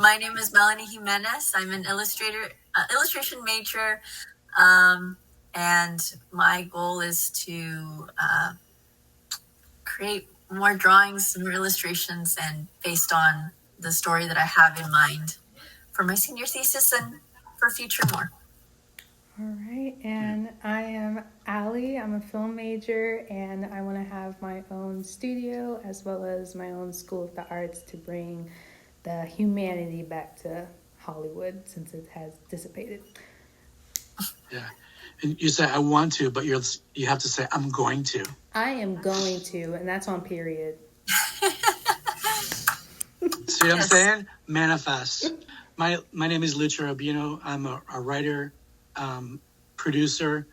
My name is Melanie Jimenez. I'm an illustration major, and my goal is to create more drawings and illustrations, and based on the story that I have in mind for my senior thesis and for future more. All right, and I am Allie. I'm a film major, and I want to have my own studio as well as my own School of the Arts to bring the humanity back to Hollywood since it has dissipated. Yeah, and you say I want to, but you have to say I'm going to. I am going to, and that's on period. See what I'm saying? Manifest. My name is Lucio Rubino. I'm a writer, producer,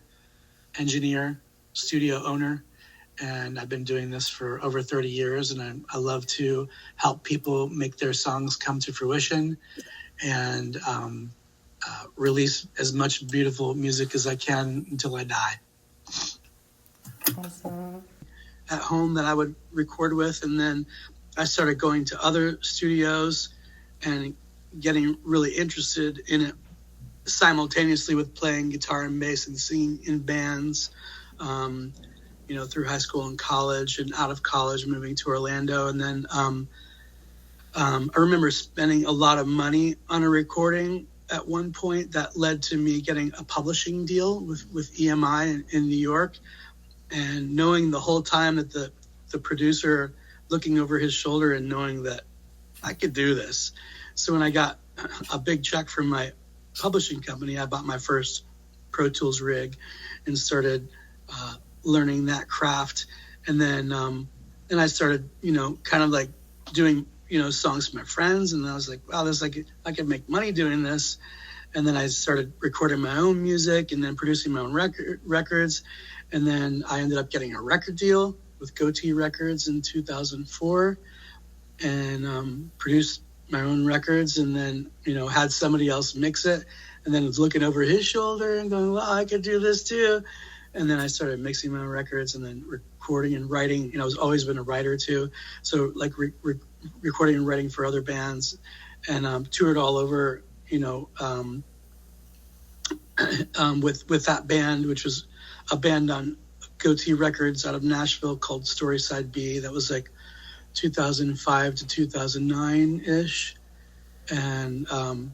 engineer, studio owner, and I've been doing this for over 30 years, and I love to help people make their songs come to fruition and release as much beautiful music as I can until I die. Awesome. At home that I would record with, and then I started going to other studios and getting really interested in it simultaneously with playing guitar and bass and singing in bands, through high school and college, and out of college moving to Orlando. And then I remember spending a lot of money on a recording at one point that led to me getting a publishing deal with EMI in New York, and knowing the whole time that the producer looking over his shoulder and knowing that I could do this. So when I got a big check from my publishing company, I bought my first Pro Tools rig and started learning that craft. And then I started, kind of like doing, songs for my friends. And I was like, wow, I could make money doing this. And then I started recording my own music and then producing my own records. And then I ended up getting a record deal with Goatee Records in 2004 and produced my own records, and then, had somebody else mix it, and then was looking over his shoulder and going, well, I could do this too. And then I started mixing my own records and then recording and writing. I've always been a writer too. So like recording and writing for other bands, and toured all over, with that band, which was a band on Goatee Records out of Nashville called Storyside B. That was like 2005 to 2009-ish, and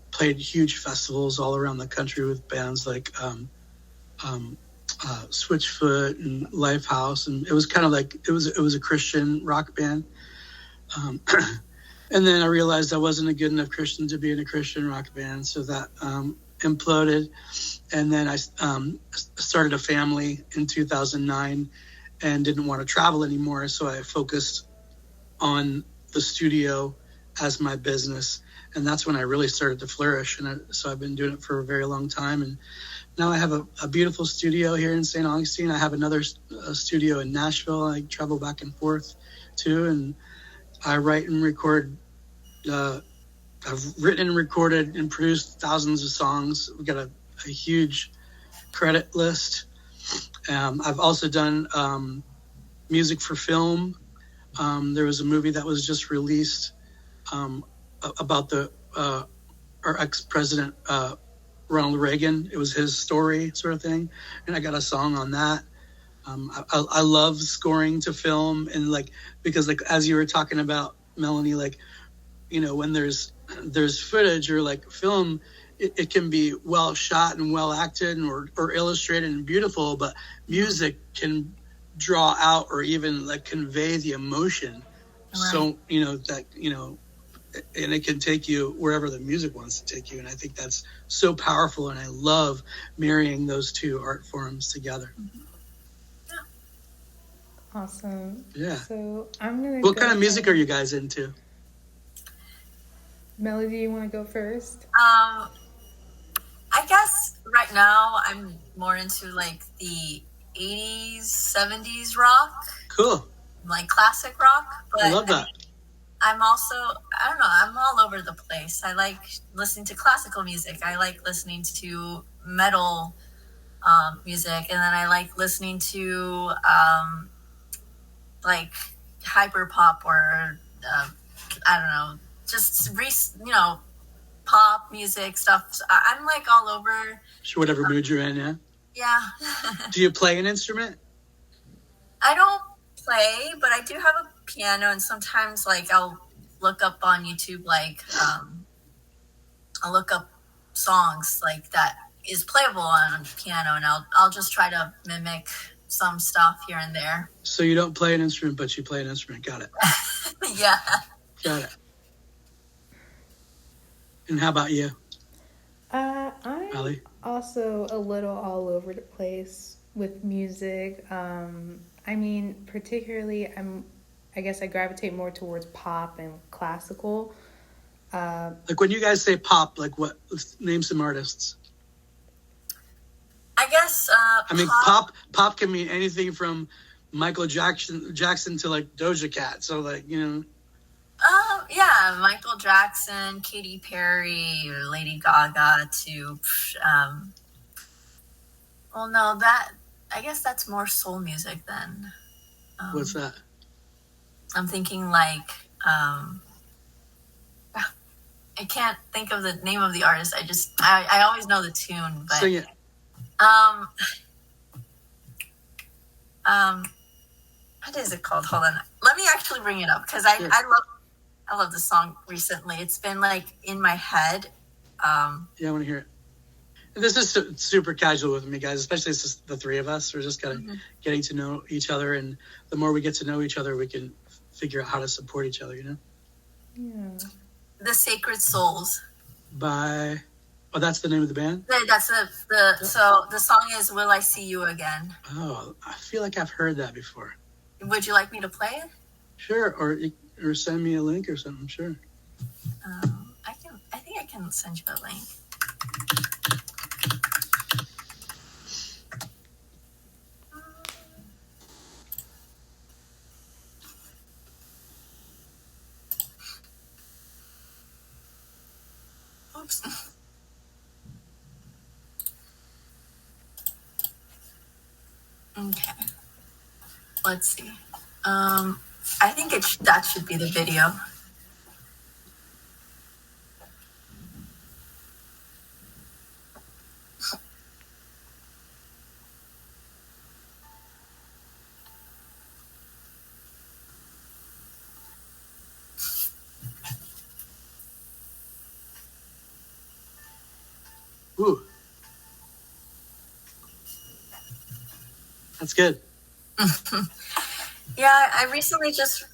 played huge festivals all around the country with bands like Switchfoot and Lifehouse, and it was kind of like it was a Christian rock band. And then I realized I wasn't a good enough Christian to be in a Christian rock band, so that imploded. And then I started a family in 2009 and didn't want to travel anymore, so I focused on the studio as my business, and that's when I really started to flourish. And so I've been doing it for a very long time, and now I have a beautiful studio here in St. Augustine. I have another studio in Nashville. I travel back and forth too, and I write and record. I've written and recorded and produced thousands of songs. We've got a huge credit list. I've also done music for film. There was a movie that was just released about our ex-president Ronald Reagan. It was his story, sort of thing, and I got a song on that. I love scoring to film, and because as you were talking about, Melanie, when there's footage or film, it can be well shot and well acted or illustrated and beautiful, but music can draw out or even convey the emotion. Right. So and it can take you wherever the music wants to take you, and I think that's so powerful, and I love marrying those two art forms together. Awesome. Yeah. So I'm gonna. What kind of music are you guys into? Melody, you want to go first? I guess right now I'm more into the 80s, 70s rock. Cool. Classic rock. But I love that. I'm also, I don't know, I'm all over the place. I like listening to classical music. I like listening to metal music. And then I like listening to hyper pop or, I don't know, just, pop music stuff. So I'm like all over. Sure, whatever mood you're in, yeah. Yeah. Do you play an instrument? I don't play, but I do have a piano, and sometimes like I'll look up on YouTube, like I'll look up songs like that is playable on piano, and I'll just try to mimic some stuff here and there. So you don't play an instrument, but you play an instrument. Got it. Yeah. Got it. And how about you? I'm Ali? also a little all over the place with music. I mean, particularly, I guess I gravitate more towards pop and classical. Like when you guys say pop, like what? Let's name some artists. I guess. I mean, pop can mean anything from Michael Jackson to like Doja Cat. So like, you know. Yeah, Michael Jackson, Katy Perry, or Lady Gaga to. Well, no, I guess that's more soul music then. What's that? I'm thinking like. I can't think of the name of the artist. I always know the tune, but Sing it. What is it called? Hold on. Let me actually bring it up because I love this song recently. It's been like in my head. Yeah, I want to hear it. And this is super casual with me, guys, especially it's just the three of us. We're just kind of getting to know each other, and the more we get to know each other, we can figure out how to support each other, you know? Yeah. The Sacred Souls. Oh, that's the name of the band? That's so the song is Will I See You Again. Oh, I feel like I've heard that before. Would you like me to play it? Sure, or send me a link or something, sure. I think I can send you a link. Oops. Okay. Let's see. I think that should be the video. Ooh. That's good. Yeah, I recently just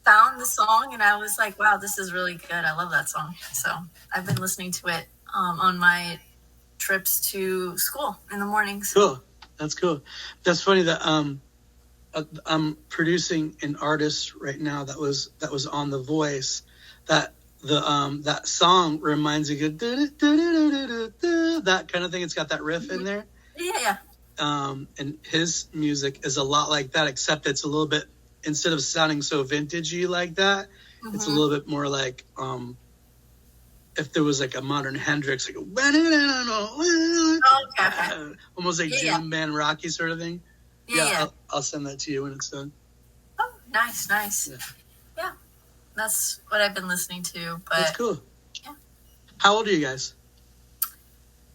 found the song and I was like, wow, this is really good. I love that song. So I've been listening to it on my trips to school in the mornings. Cool. That's cool. That's funny that I'm producing an artist right now that was on The Voice. That that song reminds you of that kind of thing. It's got that riff in there. Yeah. And his music is a lot like that, except it's a little bit, instead of sounding so vintagey like that, it's a little bit more like if there was like a modern Hendrix, like almost like jam band Rocky sort of thing. Yeah. I'll send that to you when it's done. Oh, nice. Yeah. That's what I've been listening to. But that's cool. Yeah. How old are you guys?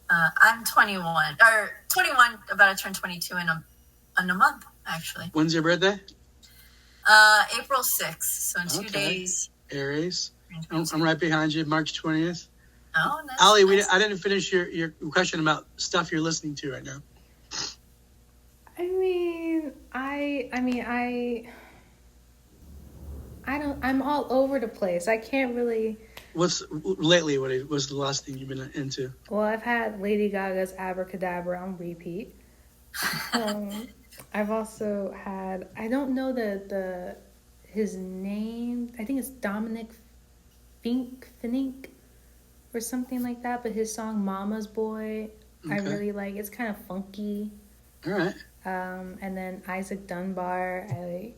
I'm 21, about to turn 22 in a month, actually. When's your birthday? April 6th, so in 2 days. Aries. I'm right behind you, March 20th. Oh, nice. Ali, I didn't finish your question about stuff you're listening to right now. I'm all over the place. I can't really. What was the last thing you've been into? Well, I've had Lady Gaga's Abracadabra on repeat. I've also had, I don't know his name. I think it's Dominic Fink or something like that. But his song "Mama's Boy," okay. I really like. It's kind of funky. All right. And then Isaac Dunbar. I've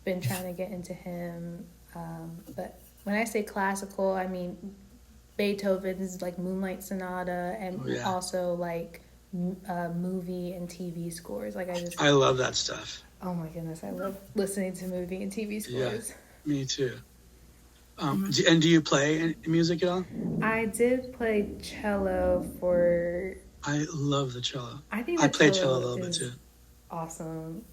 been trying to get into him, but. When I say classical, I mean Beethoven's like Moonlight Sonata, and also like movie and TV scores. Like I love that stuff. Oh my goodness, I love listening to movie and TV scores. Yeah, me too. And do you play any music at all? I did play cello for. I love the cello. I think I the play cello a cello little bit is too. awesome.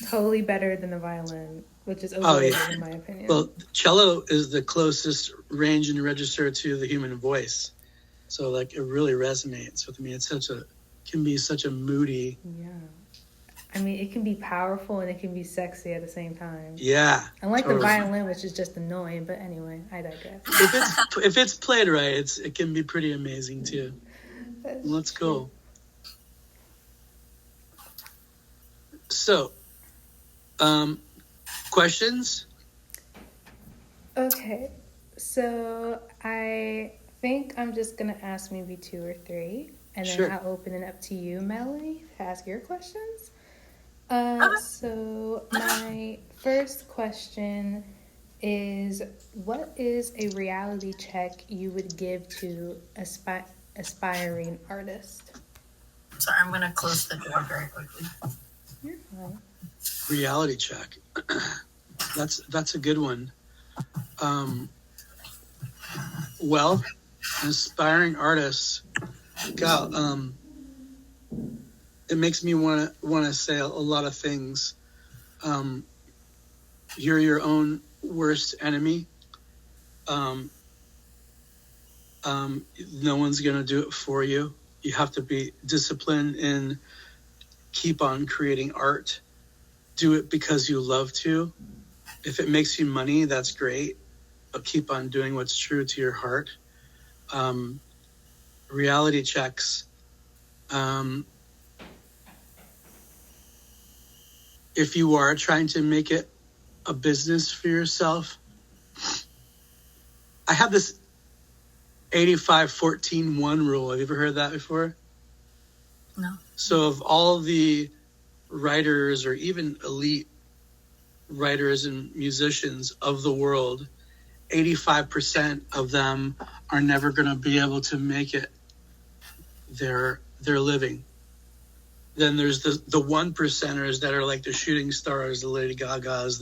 Totally better than the violin, which is Oh overrated yeah. in my opinion. Well, cello is the closest range and register to the human voice, so like it really resonates with me. It's can be such a moody. Yeah. I mean, it can be powerful and it can be sexy at the same time. Yeah. Unlike Totally. the violin, which is just annoying. But anyway, I digress. If it's played right, it can be pretty amazing too. Let's go. So, questions? Okay, so I think I'm just gonna ask maybe 2 or 3, and then Sure. I'll open it up to you, Melanie, to ask your questions. So my first question is, what is a reality check you would give to aspiring artist? Sorry, I'm gonna close the door very quickly. You're fine. Reality check. That's a good one. Well, an aspiring artist. God, it makes me want to say a lot of things. You're your own worst enemy. No one's gonna do it for you. You have to be disciplined and keep on creating art. Do it because you love to. If it makes you money, that's great, but keep on doing what's true to your heart. Reality checks. If you are trying to make it a business for yourself, I have this 85-14-1 rule. Have you ever heard that before? No. So of all the writers or even elite writers and musicians of the world, 85% of them are never going to be able to make it their living. Then there's the 1%ers that are like the shooting stars, the Lady Gagas,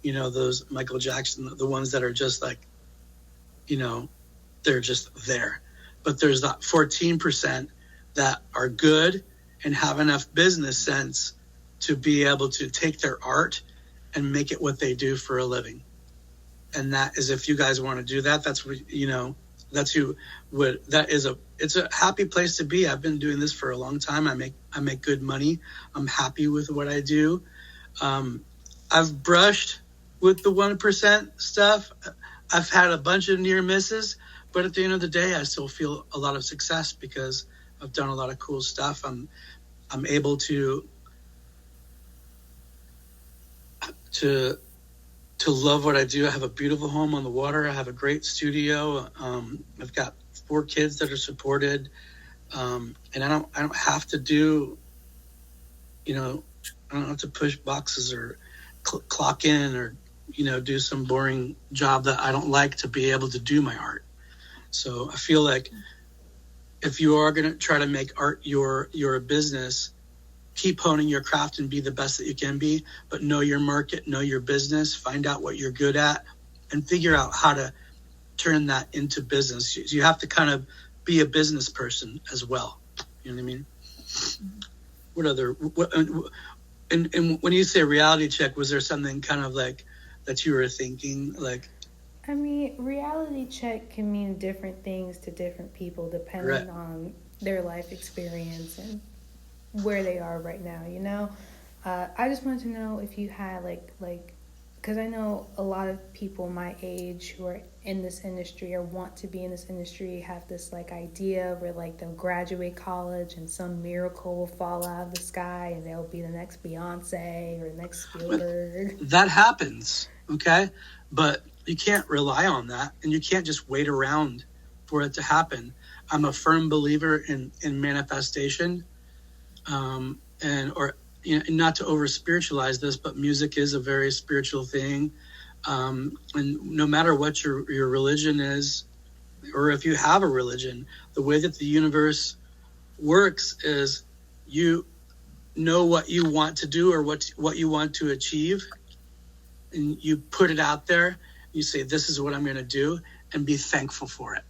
those Michael Jackson, the ones that are just like, they're just there. But there's that 14% that are good and have enough business sense to be able to take their art and make it what they do for a living. And that is, if you guys want to do that, that's what, it's a happy place to be. I've been doing this for a long time. I make good money. I'm happy with what I do. I've brushed with the 1% stuff. I've had a bunch of near misses, but at the end of the day, I still feel a lot of success because I've done a lot of cool stuff. I'm able to love what I do. I have a beautiful home on the water. I have a great studio. I've got 4 kids that are supported, and I don't have to do, I don't have to push boxes or clock in or do some boring job that I don't like to be able to do my art. So I feel like if you are going to try to make art your business, keep honing your craft and be the best that you can be, but know your market, know your business, find out what you're good at, and figure out how to turn that into business. You have to kind of be a business person as well. You know what I mean? And when you say reality check, was there something kind of like that you were thinking? Like, I mean, reality check can mean different things to different people depending Right. on their life experience and where they are right now, I just wanted to know if you had like because I know a lot of people my age who are in this industry or want to be in this industry have this like idea where like they'll graduate college and some miracle will fall out of the sky and they'll be the next Beyonce or the next Spielberg. That happens, okay? But you can't rely on that, and you can't just wait around for it to happen. I'm a firm believer in manifestation. Not to over spiritualize this, but music is a very spiritual thing. And no matter what your religion is, or if you have a religion, the way that the universe works is you know what you want to do or what you want to achieve, and you put it out there. You say, this is what I'm going to do, and be thankful for it.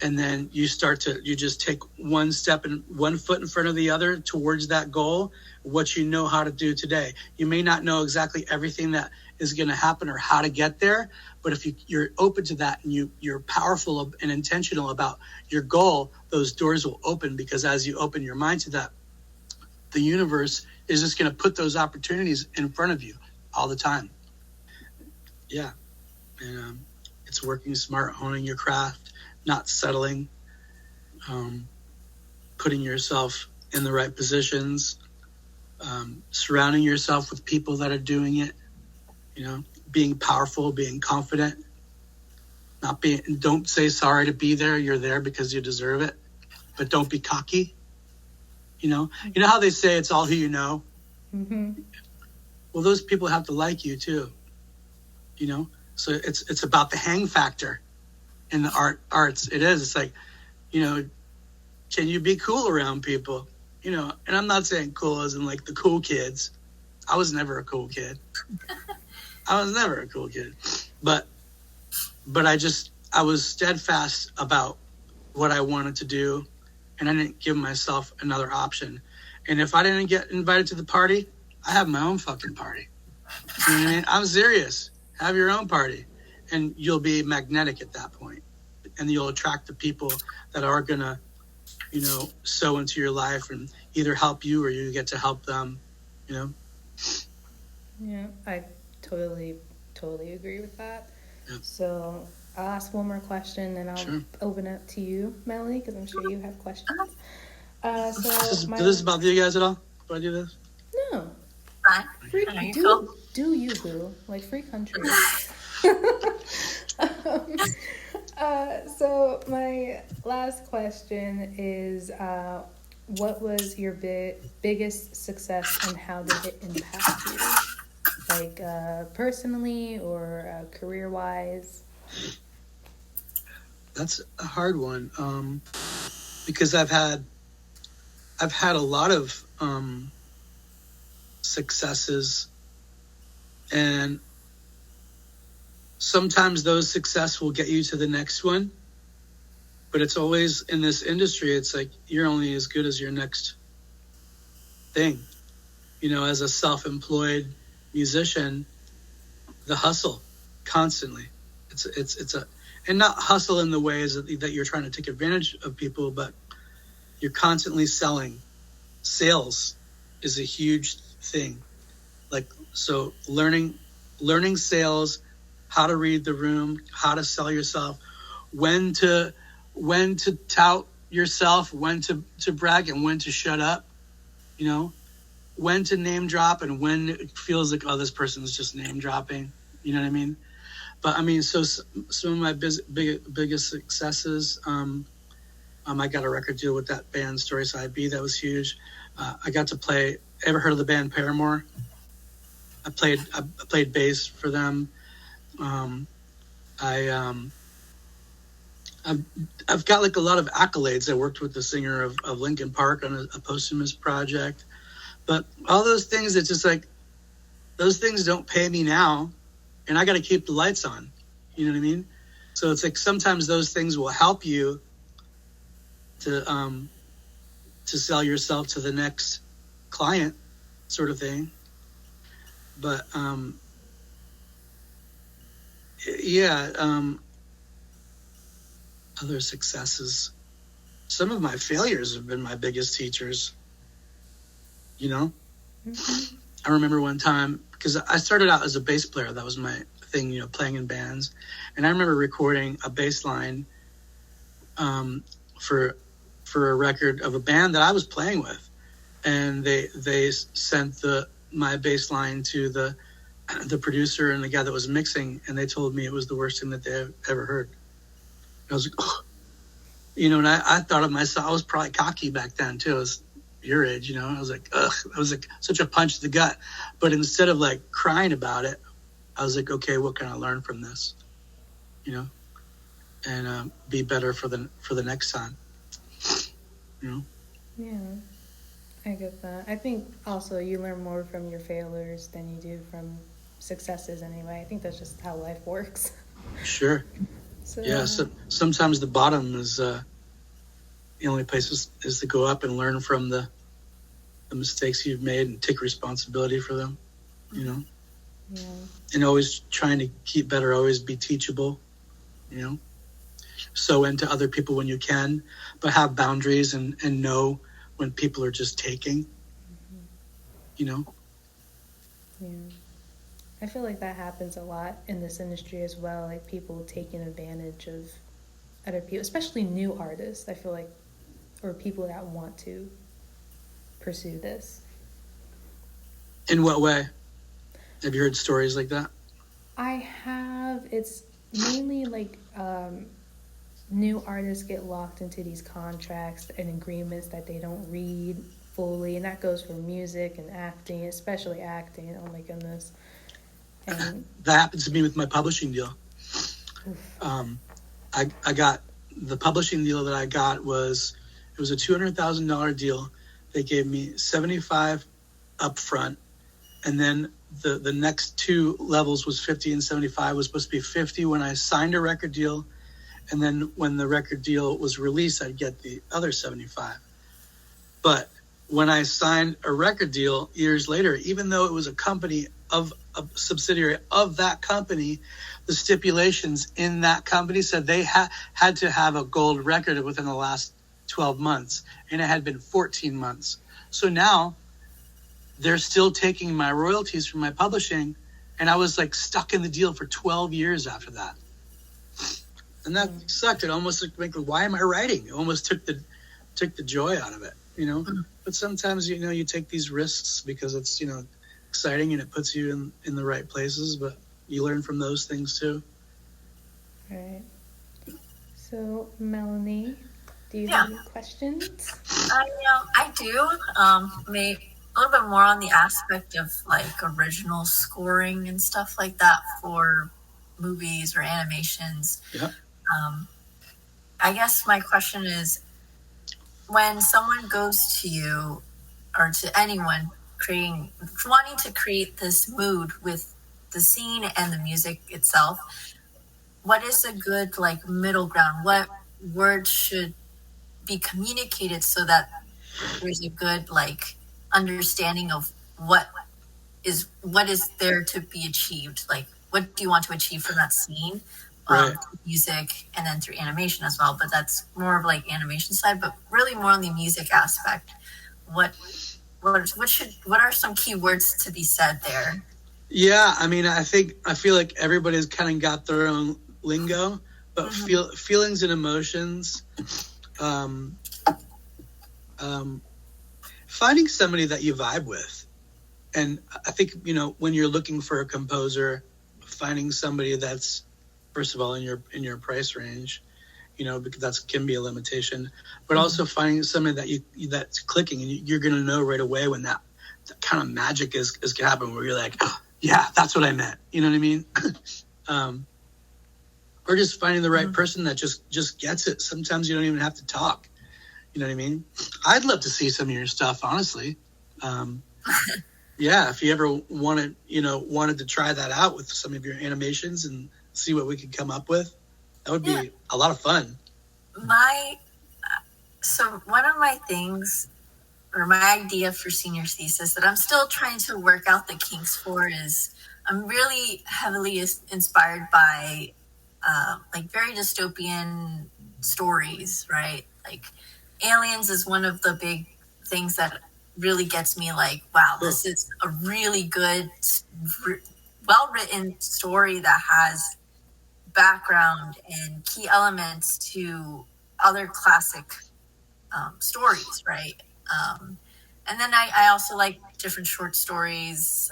And then you just take one step and one foot in front of the other towards that goal, what you know how to do today. You may not know exactly everything that is going to happen or how to get there, but if you're open to that and you're powerful and intentional about your goal, those doors will open, because as you open your mind to that, the universe is just going to put those opportunities in front of you all the time. Yeah. And it's working smart, honing your craft, not settling, putting yourself in the right positions, surrounding yourself with people that are doing it, being powerful, being confident, don't say sorry to be there. You're there because you deserve it, but don't be cocky. You know how they say it's all who you know? Mm-hmm. Well, those people have to like you too, so it's about the hang factor in the arts. It is. It's like, can you be cool around people? And I'm not saying cool as in like the cool kids. I was never a cool kid. But I was steadfast about what I wanted to do, and I didn't give myself another option. And if I didn't get invited to the party, I have my own fucking party. You know what I mean? I'm serious. Have your own party, and you'll be magnetic at that point, and you'll attract the people that are gonna, sow into your life and either help you or you get to help them. Yeah, I totally agree with that. Yeah. So I'll ask one more question, and I'll open it to you, Melanie, because I'm sure you have questions. Does this bother you guys at all? Do I do this? No. Fine. Do you, boo? Like, free country. So my last question is, what was your biggest success, and how did it impact you? Like, personally or career-wise? That's a hard one, because I've had a lot of successes, and sometimes those success will get you to the next one, but it's always in this industry, it's like you're only as good as your next thing. As a self-employed musician, the hustle constantly, and not hustle in the ways that you're trying to take advantage of people, but you're constantly selling. Sales is a huge thing. Like, so learning sales, how to read the room, how to sell yourself, when to tout yourself, when to brag, and when to shut up, when to name drop, and when it feels like, oh, this person's just name dropping. You know what I mean? But I mean, so some of my biggest successes, I got a record deal with that band, Storyside B. That was huge. I got to play. Ever heard of the band Paramore? I played bass for them. I've got like a lot of accolades. I worked with the singer of Linkin Park on a posthumous project. But all those things, it's just like, those things don't pay me now, and I got to keep the lights on. You know what I mean? So it's like sometimes those things will help you to sell yourself to the next client, sort of thing. But other successes. Some of my failures have been my biggest teachers. Mm-hmm. I remember one time, because I started out as a bass player. That was my thing, playing in bands. And I remember recording a bass line for a record of a band that I was playing with. And they sent my bass line to the producer and the guy that was mixing, and they told me it was the worst thing that they ever heard. I was like, oh. And I thought of myself, I was probably cocky back then too. I was your age, I was like, ugh, that was like such a punch to the gut. But instead of like crying about it, I was like, okay, what can I learn from this? And be better for the next time. Yeah, I get that. I think also you learn more from your failures than you do from successes anyway. I think that's just how life works. Sure. So Yeah. So sometimes the bottom is the only place is to go up and learn from the mistakes you've made and take responsibility for them. You know, yeah. and always trying to keep better, always be teachable. You know, so into other people when you can, but have boundaries and know when people are just taking. You know. Yeah. I feel like that happens a lot in this industry as well, like people taking advantage of other people, especially new artists, I feel like, or people that want to pursue this. In what way? Have you heard stories like that? I have, it's mainly like new artists get locked into these contracts and agreements that they don't read fully, and that goes for music and acting, especially acting. Oh my goodness. And That happened to me with my publishing deal. I got the publishing deal that I got was it was a $200,000 deal. They gave me 75 upfront, and then the next two levels was 50 and 75. Was supposed to be 50 when I signed a record deal, and then when the record deal was released, I'd get the other 75. But when I signed a record deal years later, even though it was a company of a subsidiary of that company, the stipulations in that company said they had to have a gold record within the last 12 months, and it had been 14 months. So now they're still taking my royalties from my publishing, and I was like stuck in the deal for 12 years after that. And that sucked. It almost like, why am I writing? It almost took the joy out of it, you know. But sometimes, you know, you take these risks because it's, you know, exciting and it puts you in the right places, but you learn from those things too. right. So Melanie, do you have any questions? I do. Maybe a little bit more on the aspect of like original scoring and stuff like that for movies or animations. Yeah. I guess my question is, when someone goes to you or to anyone wanting to create this mood with the scene and the music itself, what is a good like middle ground? What words should be communicated so that there's a good like understanding of what is there to be achieved? Like, what do you want to achieve from that scene? Right. Music and then through animation as well, but that's more of like animation side, but really more on the music aspect. What are some key words to be said there? Yeah, I mean, I feel like everybody's kind of got their own lingo, but feelings and emotions, finding somebody that you vibe with. And I think, you know, when you're looking for a composer, finding somebody that's, first of all, in your price range, you know, because that can be a limitation, but also finding somebody that's clicking, and you're going to know right away when that kind of magic is going to happen, where you're like, oh, yeah, that's what I meant. You know what I mean? Or just finding the right person that just gets it. Sometimes you don't even have to talk. You know what I mean? I'd love to see some of your stuff, honestly. Yeah, if you ever wanted to try that out with some of your animations and see what we could come up with, that would be a lot of fun. So one of my things, or my idea for senior thesis that I'm still trying to work out the kinks for, is I'm really heavily inspired by like very dystopian stories, right? Like Aliens is one of the big things that really gets me like, wow, this is a really good, well-written story that has background and key elements to other classic stories, right? And then I also like different short stories,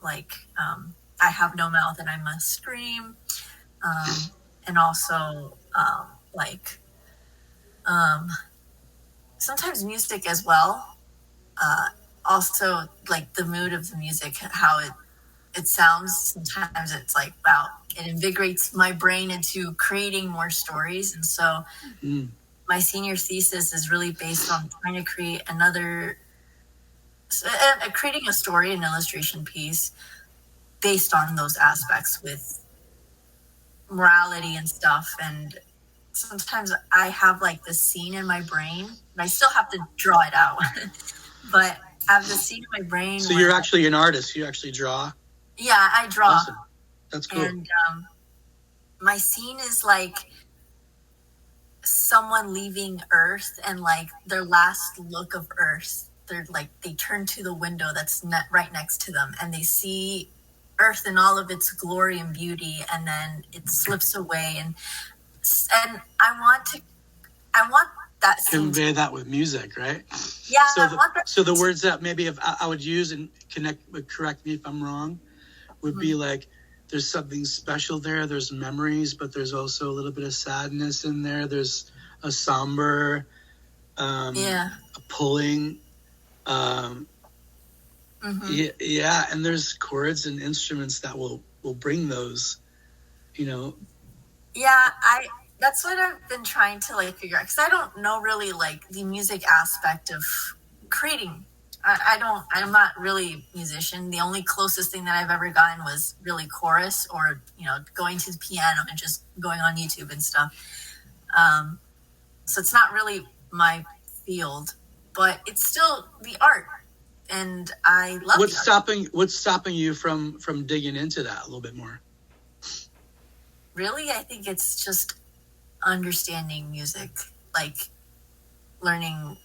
like I Have No Mouth and I Must Scream, and also like sometimes music as well. Also, like the mood of the music, how it sounds. Sometimes it's like, wow, it invigorates my brain into creating more stories. And so my senior thesis is really based on trying to create creating a story, an illustration piece based on those aspects with morality and stuff. And sometimes I have like this scene in my brain, and I still have to draw it out. But I have this scene in my brain. So you're actually an artist. You actually draw. Yeah, I draw. Awesome. That's cool. And my scene is like someone leaving Earth, and like their last look of Earth, they're like, they turn to the window that's right next to them, and they see Earth in all of its glory and beauty, and then it slips away. And I want that scene convey that with music, right? Yeah. So the words that maybe if I would use and correct me if I'm wrong, would be like, there's something special there. There's memories, but there's also a little bit of sadness in there. There's a somber, a pulling. Yeah, and there's chords and instruments that will bring those, Yeah, that's what I've been trying to like figure out, because I don't know really like the music aspect of creating. I'm not really a musician. The only closest thing that I've ever gotten was really chorus, or going to the piano and just going on YouTube and stuff. So it's not really my field, but it's still the art, and I love. What's stopping you from digging into that a little bit more? Really, I think it's just understanding music, like learning,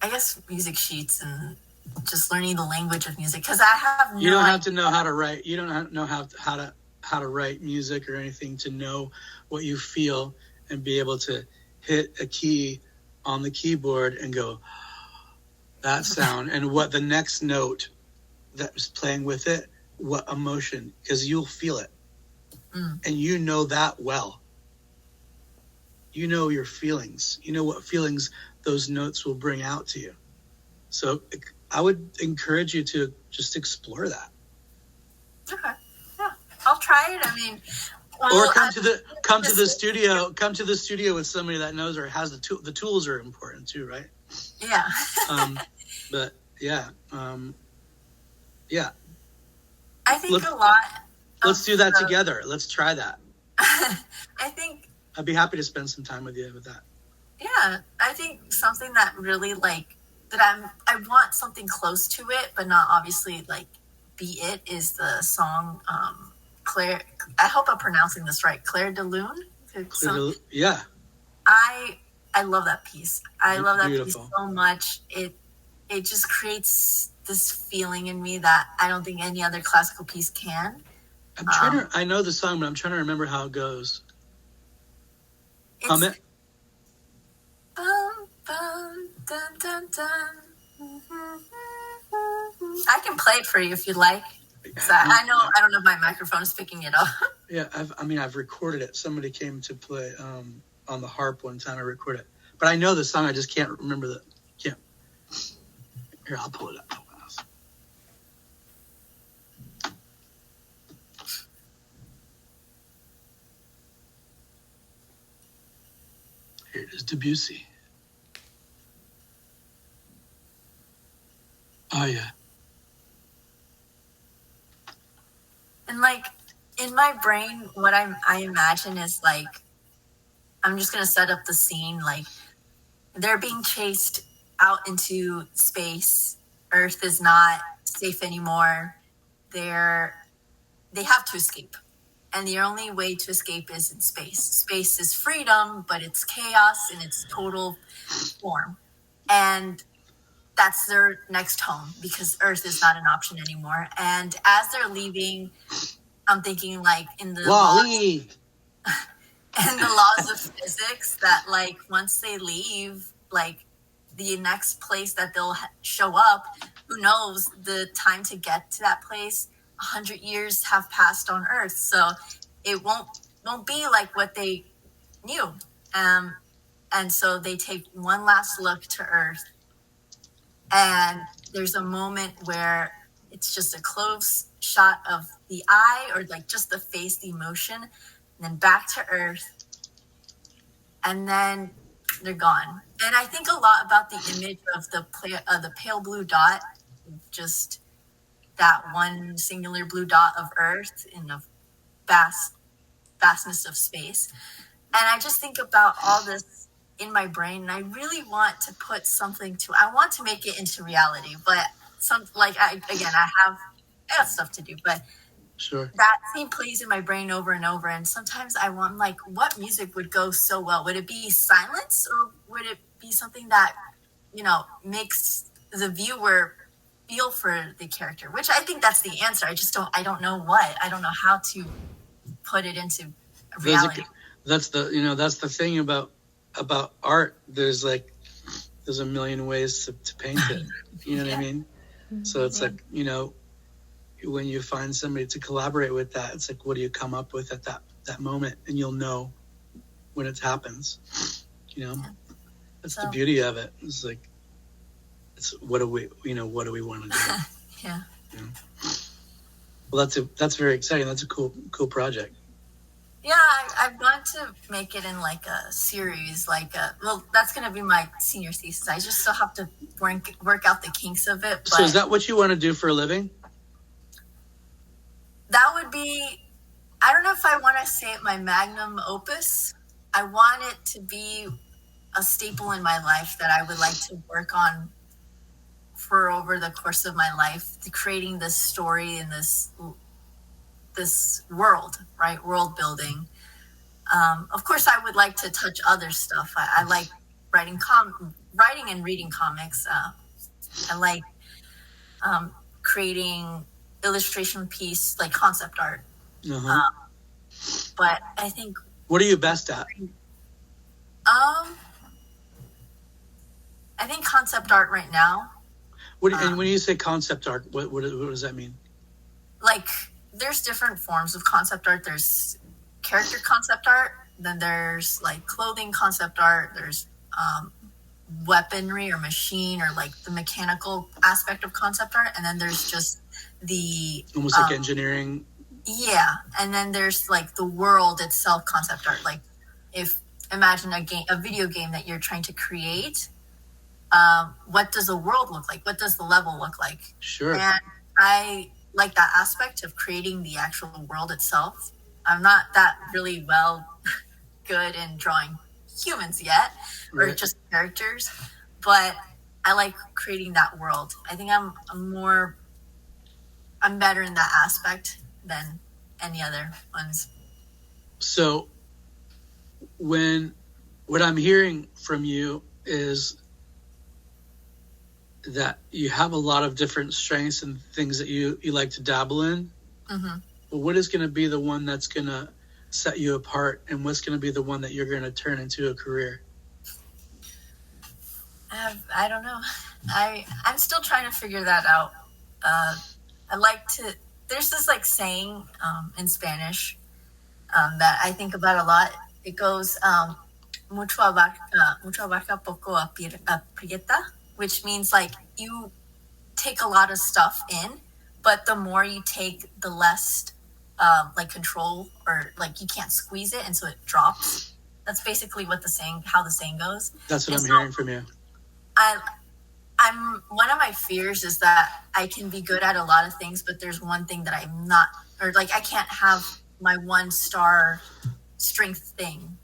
I guess, music sheets, and just learning the language of music, because I have you don't have to know how to write. You don't know how to write music or anything to know what you feel and be able to hit a key on the keyboard and go, that sound, and what the next note that was playing with it, what emotion, because you'll feel it. And you know that well. You know your feelings. You know what feelings those notes will bring out to you. So I would encourage you to just explore that. Okay. Yeah. I'll try it. I mean, or come to the studio with somebody that knows or has the tools are important too, right? Yeah. But yeah. Yeah. I think a lot. Let's do that together. Let's try that. I think I'd be happy to spend some time with you with that. Yeah, I think something that really I want something close to it, but not obviously like be it, is the song Claire. I hope I'm pronouncing this right. Claire de Lune. Yeah. I love that piece. I love that piece so much. It just creates this feeling in me that I don't think any other classical piece can. I know the song, but I'm trying to remember how it goes. Hum it. Bum, bum, dun, dun, dun. I can play it for you if you'd like. I don't know if my microphone is picking it up. Yeah, I've recorded it. Somebody came to play on the harp one time. I recorded it, but I know the song. I just can't remember the. Can't. Here, I'll pull it up. Here it is, Debussy. Oh, yeah. And like in my brain, what I imagine is like, I'm just going to set up the scene. Like they're being chased out into space. Earth is not safe anymore. They have to escape. And the only way to escape is in space. Space is freedom, but it's chaos in its total form. And that's their next home, because Earth is not an option anymore. And as they're leaving, I'm thinking like in the laws of physics, that like once they leave, like the next place that they'll show up, who knows the time to get to that place. 100 years have passed on Earth, so it won't be like what they knew. And so they take one last look to Earth, and there's a moment where it's just a close shot of the eye, or like just the face, the emotion, and then back to Earth, and then they're gone. And I think a lot about the image of the pale blue dot, just that one singular blue dot of Earth in the vastness of space. And I just think about all this in my brain, and I really want to put something to. I want to make it into reality, but I have stuff to do, but Sure. that scene plays in my brain over and over. And sometimes I want, like, what music would go so well? Would it be silence, or would it be something that, makes the viewer feel for the character? Which I think that's the answer. I don't know what. I don't know how to put it into reality. That's the thing about art. There's a million ways to paint it. You know what I mean? So it's like, when you find somebody to collaborate with that, it's like, what do you come up with at that moment? And you'll know when it happens. That's the beauty of it. It's like, what do we want to do? Yeah. Well, that's very exciting. That's a cool project. Yeah, I want to make it in like a series, that's going to be my senior thesis. I just still have to work out the kinks of it. But so is that what you want to do for a living? That would be, I don't know if I want to say it my magnum opus. I want it to be a staple in my life that I would like to work on for over the course of my life, creating this story and this world, right? World building. Of course, I would like to touch other stuff. I like writing and reading comics. I like creating illustration piece, like concept art. Uh-huh. But I think... What are you best at? I think concept art right now. And when you say concept art, what does that mean? Like, there's different forms of concept art. There's character concept art. Then there's like clothing concept art. There's weaponry or machine or like the mechanical aspect of concept art. And then there's just the... Almost like engineering. Yeah. And then there's like the world itself concept art. Like, imagine a video game that you're trying to create. What does the world look like? What does the level look like? Sure. And I like that aspect of creating the actual world itself. I'm not that really good in drawing humans yet, or right. Just characters, but I like creating that world. I think I'm better in that aspect than any other ones. So what I'm hearing from you is that you have a lot of different strengths and things that you like to dabble in. Mm-hmm. But what is going to be the one that's going to set you apart, and what's going to be the one that you're going to turn into a career? I don't know. I'm still trying to figure that out. There's this like saying in Spanish that I think about a lot. It goes, mucho abarca, poco aprieta, which means like you take a lot of stuff in, but the more you take, the less like control, or like you can't squeeze it, and so it drops. That's basically how the saying goes. That's what I'm hearing from you. I'm one of my fears is that I can be good at a lot of things, but there's one thing that I'm not, or like I can't have my one star strength thing.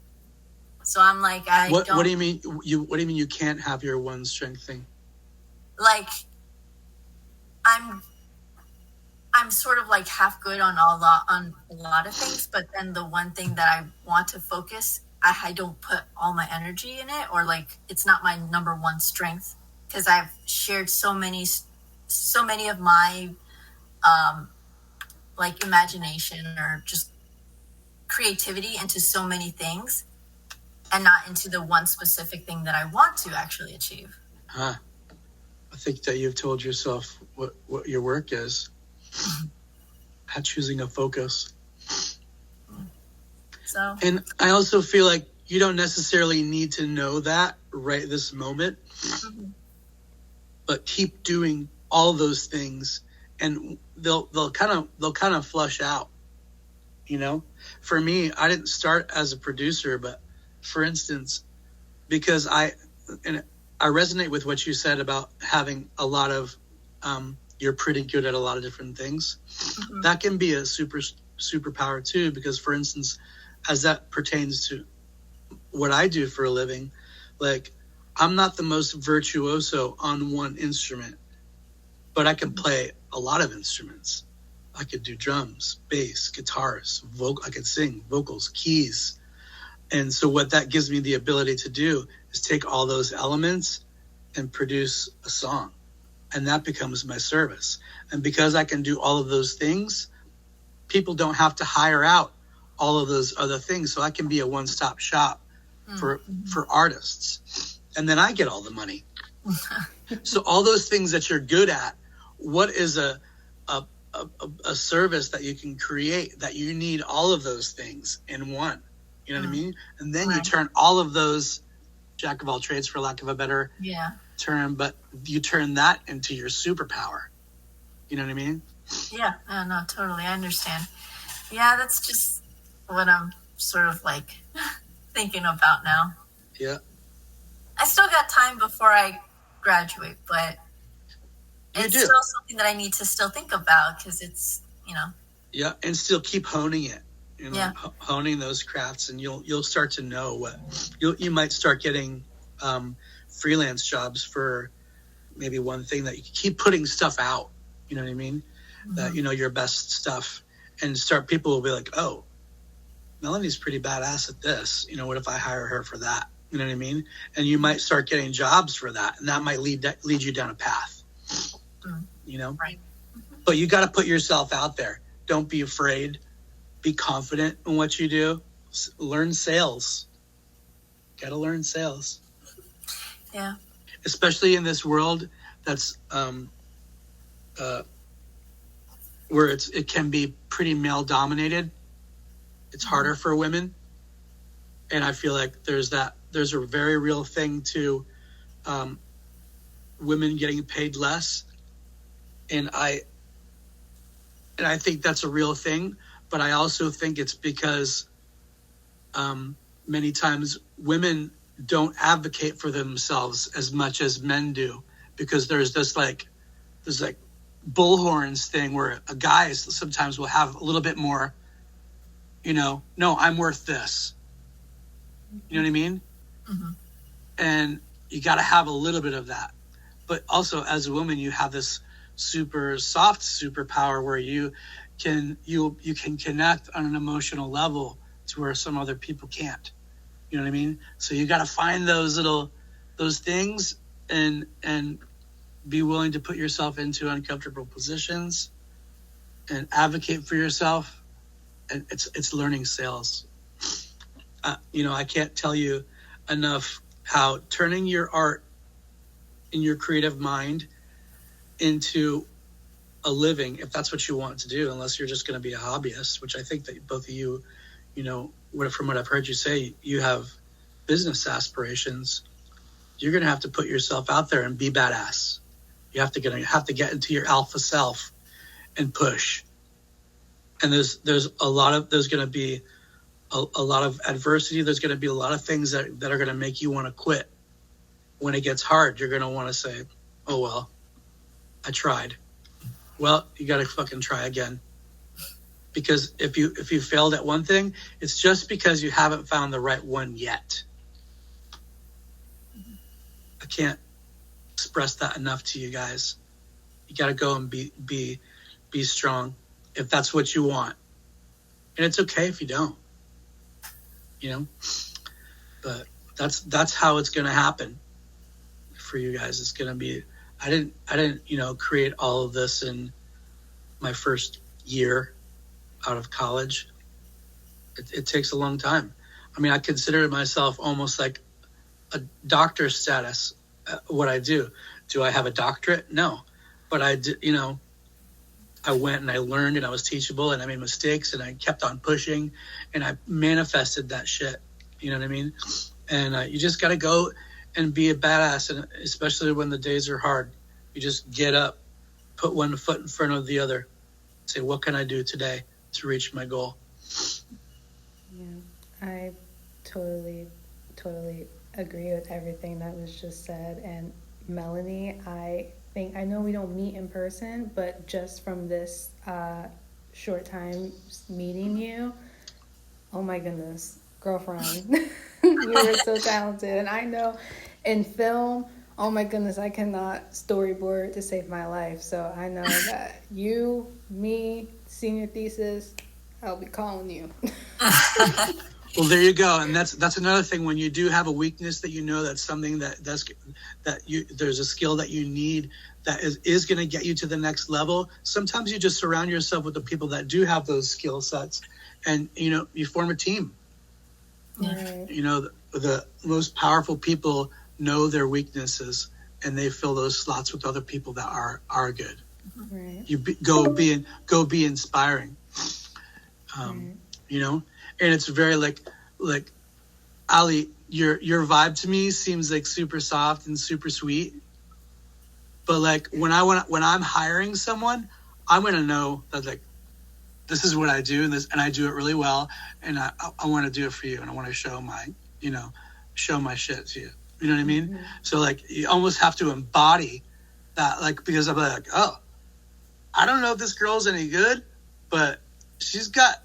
So I'm like, What do you mean? What do you mean you can't have your one strength thing? Like, I'm sort of like half good on a lot of things, but then the one thing that I want to focus, I don't put all my energy in it, or like it's not my number one strength, because I've shared so many of my like imagination or just creativity into so many things, and not into the one specific thing that I want to actually achieve. Huh. I think that you've told yourself what your work is. At choosing a focus. So. And I also feel like you don't necessarily need to know that right this moment, Mm-hmm. but keep doing all those things, and they'll kind of flush out. For me, I didn't start as a producer, but for instance, because I resonate with what you said about having a lot of you're pretty good at a lot of different things. That can be a superpower too, because for instance, as that pertains to what I do for a living, like I'm not the most virtuoso on one instrument, but I can play a lot of instruments. I could do drums, bass, guitars, I could sing, vocals, keys. And so what that gives me the ability to do is take all those elements and produce a song. And that becomes my service. And because I can do all of those things, people don't have to hire out all of those other things. So I can be a one-stop shop for artists. And then I get all the money. So all those things that you're good at, what is a service that you can create that you need all of those things in one? You know what I mean? And then you turn all of those, jack of all trades for lack of a better term, but you turn that into your superpower. You know what I mean? Yeah, no, totally. I understand. Yeah, that's just what I'm sort of like thinking about now. Yeah. I still got time before I graduate, but it's still something that I need to still think about because it's, Yeah, and still keep honing it. Honing those crafts, and you'll start to know what you might start getting freelance jobs for maybe one thing that you keep putting stuff out. You know what I mean? That your best stuff, and people will be like, oh, Melanie's pretty badass at this. What if I hire her for that? You know what I mean? And you might start getting jobs for that, and that might lead you down a path. Right. But you got to put yourself out there. Don't be afraid. Be confident in what you do. Learn sales. Got to learn sales. Yeah. Especially in this world that's where it can be pretty male dominated. It's harder for women, and I feel like there's a very real thing to women getting paid less, and I think that's a real thing. But I also think it's because many times women don't advocate for themselves as much as men do, because there's this bullhorns thing where a guy sometimes will have a little bit more, no, I'm worth this. You know what I mean? Mm-hmm. And you got to have a little bit of that. But also as a woman, you have this super soft superpower where you can connect on an emotional level to where some other people can't. You know what I mean? So you got to find those things and be willing to put yourself into uncomfortable positions and advocate for yourself. And it's learning sales. I can't tell you enough how turning your art in your creative mind into a living, if that's what you want to do, unless you're just going to be a hobbyist, which I think that both of you, from what I've heard you say, you have business aspirations. You're going to have to put yourself out there and be badass. You have to get into your alpha self and push. And there's going to be a lot of adversity. There's going to be a lot of things that are going to make you want to quit. When it gets hard, you're going to want to say, oh, well, I tried. Well, you got to fucking try again. Because if you failed at one thing, it's just because you haven't found the right one yet. I can't express that enough to you guys. You got to go and be strong if that's what you want. And it's okay if you don't. But that's how it's going to happen for you guys. It's going to be, I didn't create all of this in my first year out of college. It takes a long time. I mean, I consider myself almost like a doctor status. What I do. Do I have a doctorate? No, but I did. I went and I learned, and I was teachable, and I made mistakes, and I kept on pushing, and I manifested that shit. You know what I mean? And you just got to go and be a badass, and especially when the days are hard, you just get up, put one foot in front of the other, say, what can I do today to reach my goal? Yeah, I totally agree with everything that was just said. And Melanie, I think, I know we don't meet in person, but just from this short time meeting you, oh my goodness, girlfriend, you were so talented. And I know in film, oh my goodness, I cannot storyboard to save my life. So I know that you, me, senior thesis, I'll be calling you. Well, there you go, and that's another thing. When you do have a weakness that you know that's something there's a skill that you need that is going to get you to the next level. Sometimes you just surround yourself with the people that do have those skill sets, and you form a team. Right. The most powerful people know their weaknesses, and they fill those slots with other people that are good. Right. Go be inspiring. Right. And it's very like Ali, your vibe to me seems like super soft and super sweet. But like when I'm hiring someone, I'm gonna know that like this is what I do and I do it really well, and I want to do it for you, and I want to show my shit to you. You know what I mean? Mm-hmm. So like you almost have to embody that, like, because I'm like, oh, I don't know if this girl's any good, but she's got.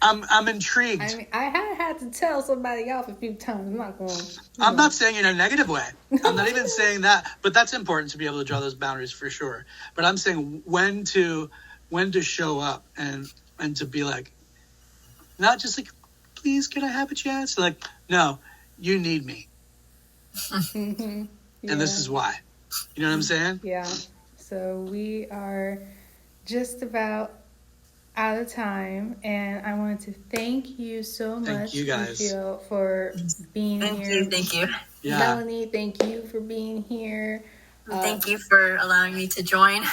I'm intrigued. I mean, I had to tell somebody off a few times. I'm not going. I'm not saying in a negative way. I'm not even saying that, but that's important to be able to draw those boundaries for sure. But I'm saying when to show up and to be like, not just like, please, can I have a chance? Like, no, you need me, Mm-hmm. Yeah. and this is why. You know what I'm saying? Yeah. So we are just about out of time, and I wanted to thank you so much, Thank you guys. Lucio, for being here. Thank you. Yeah. Melanie, thank you for being here. Thank you for allowing me to join.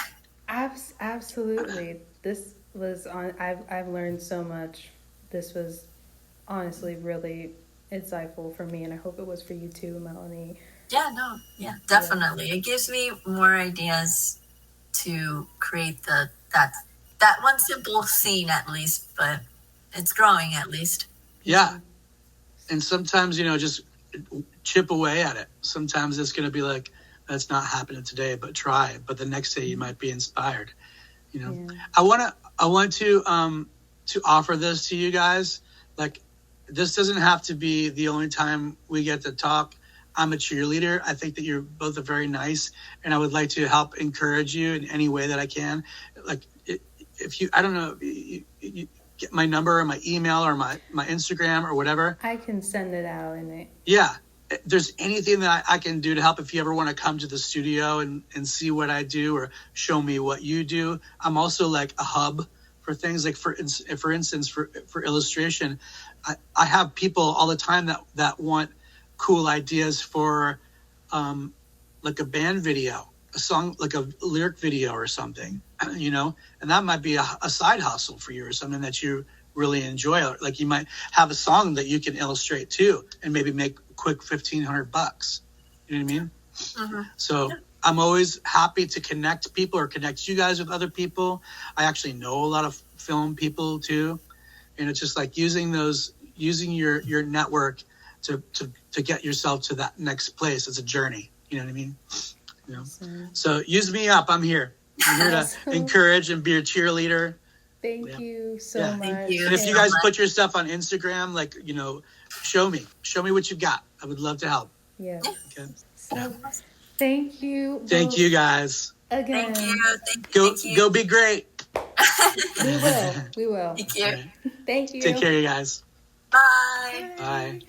Absolutely. This was on. I've learned so much. This was honestly really insightful for me, and I hope it was for you too, Melanie. Yeah, definitely. It gives me more ideas to create that one simple scene at least, but it's growing at least. Yeah. And sometimes, just chip away at it. Sometimes it's going to be like, that's not happening today, but try. But the next day you might be inspired. Yeah. I want to offer this to you guys. Like, this doesn't have to be the only time we get to talk. I'm a cheerleader. I think that you're both very nice, and I would like to help encourage you in any way that I can. Like, if you, I don't know, you get my number or my email or my Instagram or whatever. I can send it out in it. Yeah. If there's anything that I can do to help, if you ever want to come to the studio and see what I do or show me what you do. I'm also like a hub for things like, for instance, for illustration. I have people all the time that want cool ideas for like a band video, a song, like a lyric video or something, and that might be a side hustle for you or something that you really enjoy. Like, you might have a song that you can illustrate too and maybe make a quick $1,500. You know what I mean? Mm-hmm. So I'm always happy to connect people or connect you guys with other people. I actually know a lot of film people too. And it's just like using your network to get yourself to that next place. It's a journey. You know what I mean? So use me up. I'm here. I'm here to encourage and be a cheerleader. Thank you so much. Thank you. And if you guys put your stuff on Instagram, like, show me what you've got. I would love to help. Yeah. Okay. So, thank you. Thank you guys. Again. Thank you. Go be great. We will. Thank you. Okay. Thank you. Take care, you guys. Bye. Bye.